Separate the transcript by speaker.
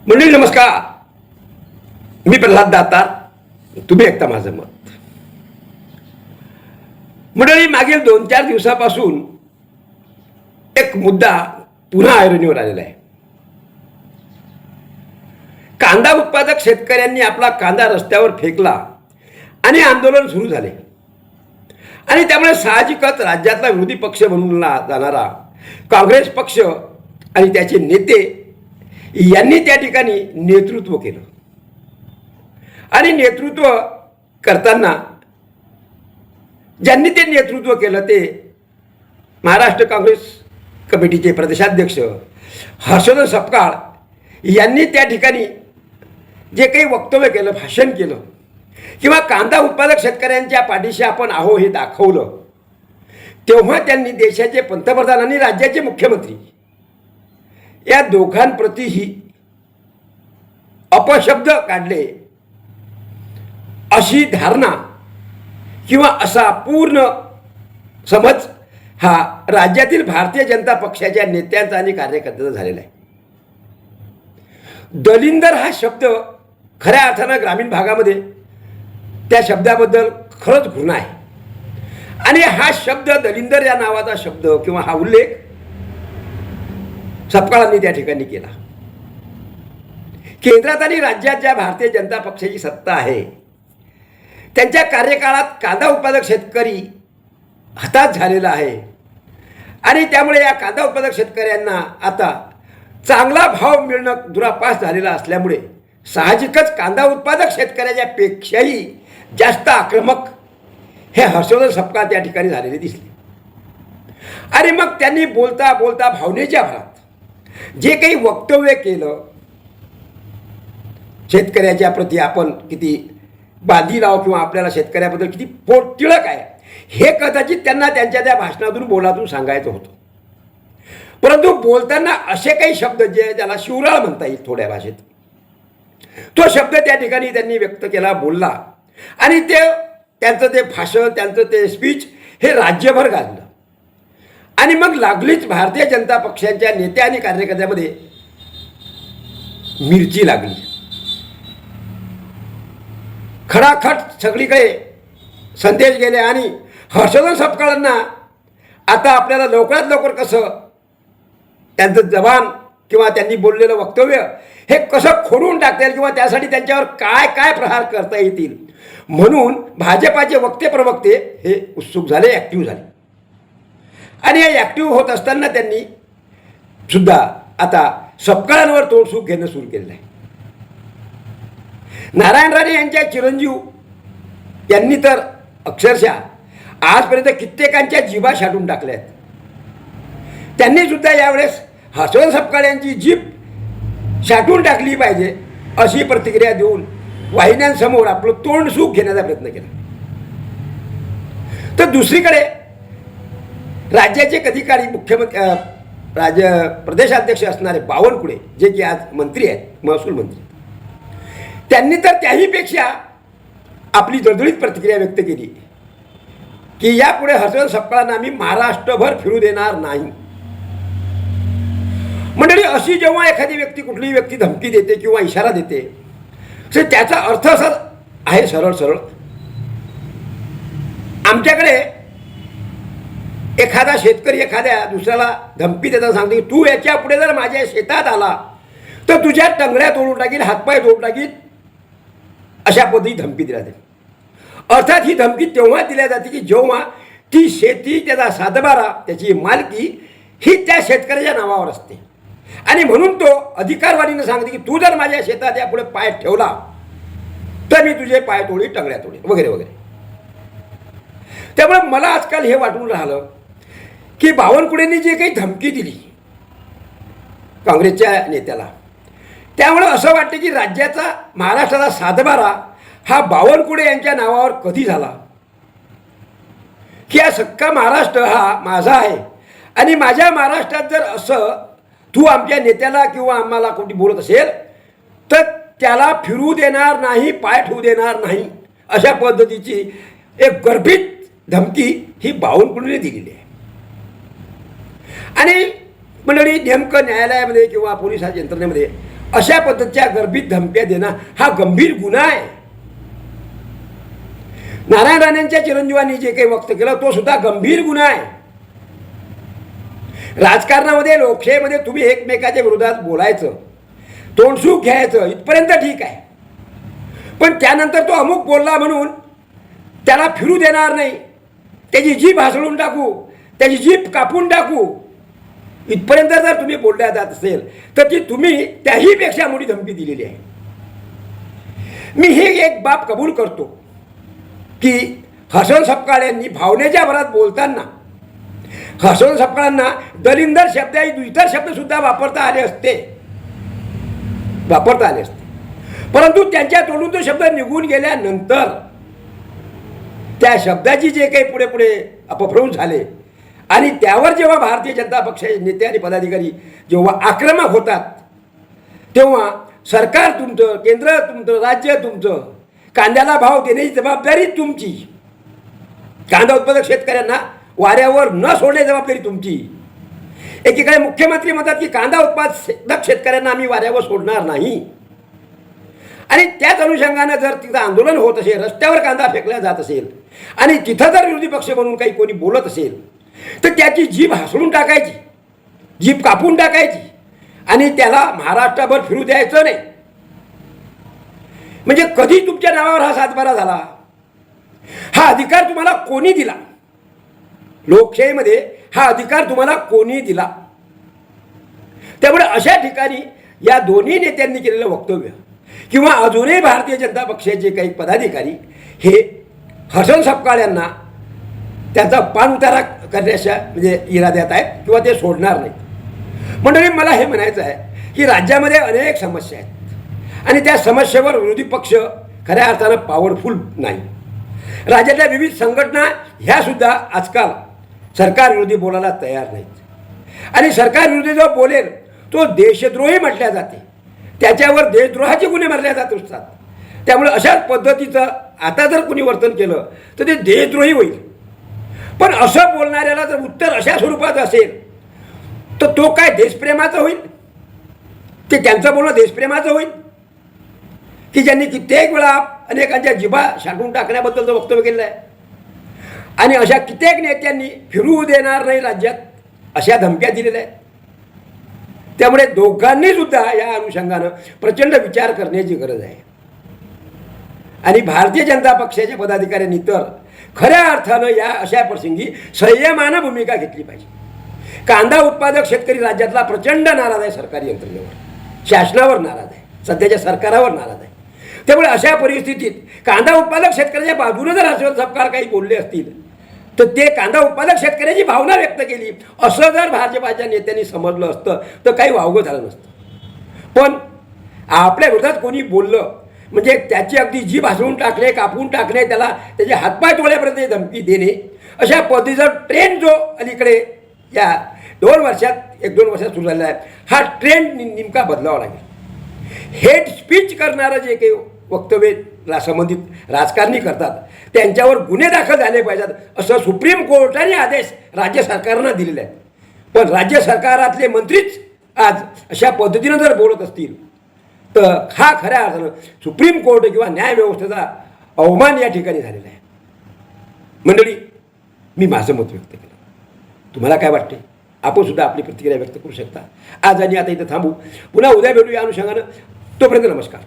Speaker 1: मंडळी नमस्कार. मी प्रल्हाद दातार. तुम्ही ऐकता माझं मत. मंडळी मागील 2-4 दिवसापासून एक मुद्दा पुन्हा ऐरणीवर आलेला आहे. कांदा उत्पादक शेतकऱ्यांनी आपला कांदा रस्त्यावर फेकला आणि आंदोलन सुरू झाले. आणि त्यामुळे साहजिकच राज्यातला विरोधी पक्ष म्हणून जाणारा काँग्रेस पक्ष आणि त्याचे नेते यांनी त्या ठिकाणी नेतृत्व केलं. आणि नेतृत्व करताना ज्यांनी ते नेतृत्व केलं ते महाराष्ट्र काँग्रेस कमिटीचे प्रदेशाध्यक्ष हर्षवर्धन सपकाळ यांनी त्या ठिकाणी जे काही वक्तव्य केलं, भाषण केलं किंवा कांदा उत्पादक शेतकऱ्यांच्या पाठीशी आपण आहो हे दाखवलं, तेव्हा त्यांनी देशाचे पंतप्रधान आणि राज्याचे मुख्यमंत्री या दोघांप्रतीही अपशब्द काढले. अशी धारणा किंवा असा पूर्ण समज हा राज्यातील भारतीय जनता पक्षाच्या नेत्यांचा आणि कार्यकर्त्यांचा झालेला आहे. दलिंदर हा शब्द खऱ्या अर्थानं ग्रामीण भागामध्ये त्या शब्दाबद्दल खरंच घृणा आहे. आणि हा शब्द दलिंदर या नावाचा शब्द किंवा हा उल्लेख सपकाळांनी त्या ठिकाणी केला. केंद्रात आणि राज्यात ज्या भारतीय जनता पक्षाची सत्ता आहे त्यांच्या कार्यकाळात कांदा उत्पादक शेतकरी हताश झालेला आहे. आणि त्यामुळे या कांदा उत्पादक शेतकऱ्यांना आता चांगला भाव मिळणं दुरापास झालेला असल्यामुळे साहजिकच कांदा उत्पादक शेतकऱ्याच्या पेक्षाही जास्त आक्रमक हे हर्षवर्धन सपकाळ त्या ठिकाणी झालेले दिसले. आणि मग त्यांनी बोलता बोलता भावनेच्या भरात जे काही वक्तव्य केलं, शेतकऱ्याच्या प्रती आपण किती बांधीलाव किंवा आपल्याला शेतकऱ्याबद्दल किती पोटतिळक आहे हे कदाचित त्यांना त्यांच्या त्या भाषणातून बोलातून सांगायचं होतं. परंतु बोलताना असे काही शब्द जे ज्याला शिवराळ म्हणता येईल थोड्या भाषेत, तो शब्द त्या ठिकाणी त्यांनी व्यक्त केला, बोलला. आणि त्यांचं ते भाषण, त्यांचं ते स्पीच हे राज्यभर गाजलं. आणि मग लागलीच भारतीय जनता पक्षाच्या नेत्या आणि कार्यकर्त्यामध्ये मिरची लागली. खडाखट सगळीकडे संदेश गेले आणि हर्षवर्धन सपकाळांना आता आपल्याला लवकरात लवकर कसं त्यांचं जबान किंवा त्यांनी बोललेलं वक्तव्य हे कसं खोडून टाकता येईल किंवा त्यासाठी त्यांच्यावर काय काय प्रहार करता येतील म्हणून भाजपाचे वक्ते प्रवक्ते हे उत्सुक झाले, ॲक्टिव्ह झाले. आणि हे ॲक्टिव्ह होत असताना त्यांनी सुद्धा आता सपकाळांवर तोडसूक घेणं सुरू केलेलं आहे. नारायण राणे यांच्या चिरंजीव यांनी तर अक्षरशः आजपर्यंत कित्येकांच्या जिभा छाटून टाकल्या आहेत. त्यांनी सुद्धा यावेळेस हर्षवर्धन सपकाळ यांची जीभ छाटून टाकली पाहिजे अशी प्रतिक्रिया देऊन वाहिन्यांसमोर आपलं तोंड सूक घेण्याचा प्रयत्न केला. तर दुसरीकडे राज्याचे कधी काळी मुख्यमंत्री प्रदेशाध्यक्ष असणारे बावनकुळे जे की आज मंत्री आहेत, महसूल मंत्री, त्यांनी तर त्याहीपेक्षा आपली जळजळीत प्रतिक्रिया व्यक्त केली की यापुढे हर्षवर्धन सपकाळांना आम्ही महाराष्ट्रभर फिरू देणार नाही. मंडळी, अशी जेव्हा एखादी व्यक्ती, कुठलीही व्यक्ती धमकी देते किंवा इशारा देते तर त्याचा अर्थ असा आहे सरळ सरळ, आमच्याकडे एखादा शेतकरी एखाद्या दुसऱ्याला धमकी देताना सांगते की तू याच्या पुढे जर माझ्या शेतात आला तर तुझ्या टंगड्या तोडून टाकील, हातपाय तोडून टाकील, अशा पद्धती धमकी दिल्या जाते. अर्थात ही धमकी तेव्हा दिल्या जाते की जेव्हा ती शेती, त्याचा सातबारा, त्याची मालकी ही त्या शेतकऱ्याच्या नावावर असते. आणि म्हणून तो अधिकारवाणीनं सांगते की तू जर माझ्या शेतात यापुढे पाय ठेवला तर मी तुझे पाय तोडी, टंगड्या तोडी वगैरे वगैरे. त्यामुळे मला आजकाल हे वाटून राहिलं की बावनकुळेंनी जी काही धमकी दिली काँग्रेसच्या नेत्याला, त्यामुळे असं वाटतं की राज्याचा, महाराष्ट्राचा सातबारा हा बावनकुळे यांच्या नावावर कधी झाला, की हा सख्खा महाराष्ट्र हा माझा आहे आणि माझ्या महाराष्ट्रात जर असं तू आमच्या नेत्याला किंवा आम्हाला कोणी बोलत असेल तर त्याला फिरू देणार नाही, पाय ठेवू देणार नाही, अशा पद्धतीची एक गर्भित धमकी ही बावनकुळेने दिलेली आहे. आणि मंडळी, नेमकं न्यायालयामध्ये किंवा पोलिस यंत्रणेमध्ये अशा पद्धतीच्या गर्भित धमक्या देणं हा गंभीर गुन्हा आहे. नारायण राणेंच्या चिरंजीवांनी जे काही वक्त केलं तो सुद्धा गंभीर गुन्हा आहे. राजकारणामध्ये लोकशाहीमध्ये तुम्ही एकमेकाच्या विरोधात बोलायचं, तोंडसूक घ्यायचं इथपर्यंत ठीक आहे, पण त्यानंतर तो अमुक बोलला म्हणून त्याला फिरू देणार नाही, त्याची जीभ हासळून टाकू, त्याची जीभ कापून टाकू, इथपर्यंत जर तुम्ही बोलल्या जात असेल तर ती तुम्ही त्याहीपेक्षा मोठी धमकी दिलेली आहे. मी हे एक बाब कबूल करतो की हसन सपकाळ यांनी भावनेच्या भरात बोलताना हसन सपकाळांना दलिंदर शब्द इतर शब्दसुद्धा वापरता आले असते, परंतु त्यांच्या तोंडून तो शब्द निघून गेल्यानंतर त्या शब्दाची जे काही पुढे पुढे अपभ्रंश झाले आणि त्यावर जेव्हा भारतीय जनता पक्षाचे नेते आणि पदाधिकारी जेव्हा आक्रमक होतात तेव्हा सरकार तुमचं, केंद्र तुमचं, राज्य तुमचं, कांद्याला भाव देण्याची जबाबदारी तुमची, कांदा उत्पादक शेतकऱ्यांना वाऱ्यावर न सोडण्याची जबाबदारी तुमची. एकीकडे मुख्यमंत्री म्हणतात की कांदा उत्पादक शेतकऱ्यांना आम्ही वाऱ्यावर सोडणार नाही, आणि त्याच अनुषंगानं जर तिथं आंदोलन होत असेल, रस्त्यावर कांदा फेकला जात असेल आणि तिथं जर विरोधी पक्ष म्हणून काही कोणी बोलत असेल तर त्याची जीभ हासडून टाकायची, जीभ कापून टाकायची आणि त्याला महाराष्ट्राभर फिरू द्यायचं नाही. म्हणजे कधी तुमच्या नावावर हा सातबारा झाला? हा अधिकार तुम्हाला कोणी दिला? लोकशाहीमध्ये हा अधिकार तुम्हाला कोणी दिला? त्यामुळे अशा ठिकाणी या दोन्ही नेत्यांनी केलेलं वक्तव्य किंवा अजूनही भारतीय जनता पक्षाचे काही पदाधिकारी हे हसन सपकाळ यांना त्याचा पाणउतारा करण्याच्या म्हणजे इराद्यात आहेत किंवा ते सोडणार नाहीत. मंडळी, मला हे म्हणायचं आहे की राज्यामध्ये अनेक समस्या आहेत आणि त्या समस्येवर विरोधी पक्ष खऱ्या अर्थानं पॉवरफुल नाही. राज्यातल्या विविध संघटना ह्यासुद्धा आजकाल सरकारविरोधी बोलायला तयार नाहीत आणि सरकारविरोधी जो बोलेल तो देशद्रोही म्हटल्या जाते, त्याच्यावर देशद्रोहाचे गुन्हे मारले जात असतात. त्यामुळे अशाच पद्धतीचं आता जर कोणी वर्तन केलं तर ते देशद्रोही होईल. पण असं बोलणाऱ्याला जर उत्तर अशा स्वरूपात असेल तर तो काय देशप्रेमाचं होईल? ते त्यांचं बोलणं देशप्रेमाचं होईल की ज्यांनी कित्येक वेळा अनेकांच्या जिभा शाटून टाकण्याबद्दलचं वक्तव्य केलेलं आहे आणि अशा कित्येक नेत्यांनी फिरू देणार नाही राज्यात अशा धमक्या दिलेल्या आहेत. त्यामुळे दोघांनी सुद्धा या अनुषंगानं प्रचंड विचार करण्याची गरज आहे आणि भारतीय जनता पक्षाच्या पदाधिकाऱ्यांनी तर खऱ्या अर्थानं या अशा प्रसंगी संयमानं भूमिका घेतली पाहिजे. कांदा उत्पादक शेतकरी राज्यातला प्रचंड नाराज आहे, सरकारी यंत्रणेवर, शासनावर नाराज आहे, सध्याच्या सरकारावर नाराज आहे. त्यामुळे अशा परिस्थितीत कांदा उत्पादक शेतकऱ्याच्या बाजूने जर हसन सपकाळ काही बोलले असतील तर ते कांदा उत्पादक शेतकऱ्याची भावना व्यक्त केली असं जर भाजपाच्या नेत्यांनी समजलं असतं तर काही वावगं झालं नसतं. पण आपल्या विरोधात कोणी बोललं म्हणजे त्याची अगदी जीभ हासळून टाकणे, कापून टाकणे, त्याला त्याचे हातपाय तोडण्यापर्यंत धमकी देणे, अशा पद्धतीचा ट्रेंड जो अलीकडे या 1-2 वर्षात सुरू झालेला आहे, हा ट्रेंड नेमका बदलावा लागेल. हेट स्पीच करणारं जे काही वक्तव्य संबंधित राजकारणी करतात त्यांच्यावर गुन्हे दाखल झाले पाहिजेत असं सुप्रीम कोर्टाने आदेश राज्य सरकारनं दिलेले आहेत. पण राज्य सरकारातले मंत्रीच आज अशा पद्धतीनं जर बोलत असतील तर हा खऱ्या अर्थानं सुप्रीम कोर्ट किंवा न्यायव्यवस्थेचा अवमान या ठिकाणी झालेला आहे. मंडळी, मी माझं मत व्यक्त केलं. तुम्हाला काय वाटते? आपण सुद्धा आपली प्रतिक्रिया व्यक्त करू शकता. आज आणि आता इथं थांबू. पुन्हा उद्या भेटू या अनुषंगानं. तोपर्यंत नमस्कार.